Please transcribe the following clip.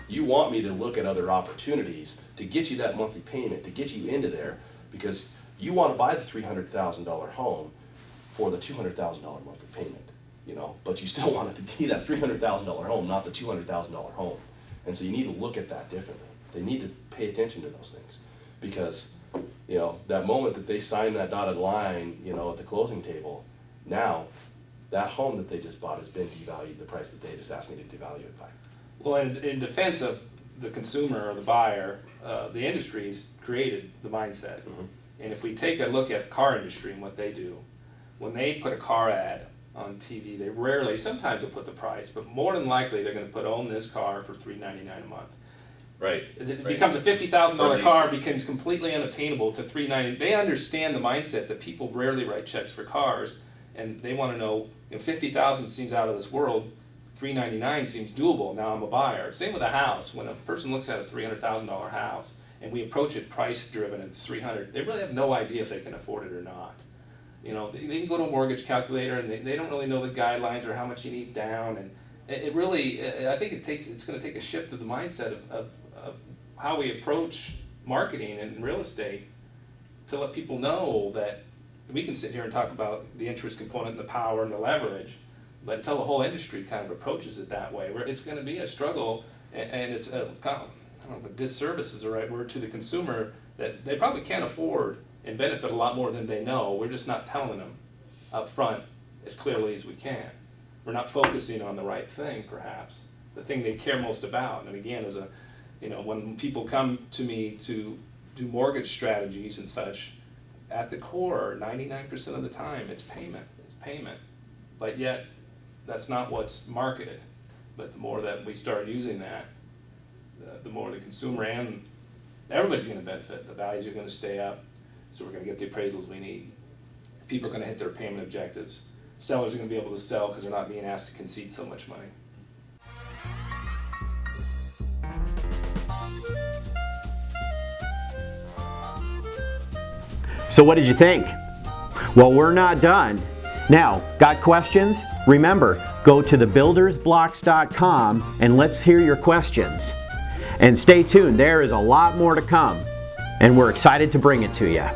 You want me to look at other opportunities to get you that monthly payment, to get you into there, because you want to buy the $300,000 home for the $200,000 monthly payment, you know, but you still want it to be that $300,000 home, not the $200,000 home. And so you need to look at that differently. They need to pay attention to those things, because, you know, that moment that they sign that dotted line, you know, at the closing table, now that home that they just bought has been devalued the price that they just asked me to devalue it by. Well, in defense of the consumer or the buyer, the industry's created the mindset. Mhm. And if we take a look at the car industry and what they do, when they put a car ad on TV, they rarely, sometimes they'll put the price, but more than likely they're going to own this car for $399 a month. Right. It becomes a $50,000 Or car, becomes completely unattainable to $399. They understand the mindset that people rarely write checks for cars, and they want to know, you know, $50,000 seems out of this world, $399 seems doable. Now I'm a buyer. Same with a house. When a person looks at a $300,000 house and we approach it price driven, it's $300,000. They really have no idea if they can afford it or not. You know, they can go to a mortgage calculator and they don't really know the guidelines or how much you need down. And it really, I think it's going to take a shift of the mindset of how we approach marketing and real estate to let people know that we can sit here and talk about the interest component and the power and the leverage, but until the whole industry kind of approaches it that way, where it's going to be a struggle, and it's a, I don't know if a disservice is the right word, to the consumer, that they probably can't afford and benefit a lot more than they know. We're just not telling them up front as clearly as we can. We're not focusing on the right thing, perhaps, the thing they care most about. And again, as a, you know, when people come to me to do mortgage strategies and such, at the core, 99% of the time, it's payment. It's payment. But yet, that's not what's marketed. But the more that we start using that, the more the consumer and everybody's going to benefit. The values are going to stay up, so we're going to get the appraisals we need. People are going to hit their payment objectives. Sellers are going to be able to sell because they're not being asked to concede so much money. So what did you think? Well, we're not done. Now, got questions? Remember, go to thebuildersblocks.com and let's hear your questions. And stay tuned, there is a lot more to come, and we're excited to bring it to you.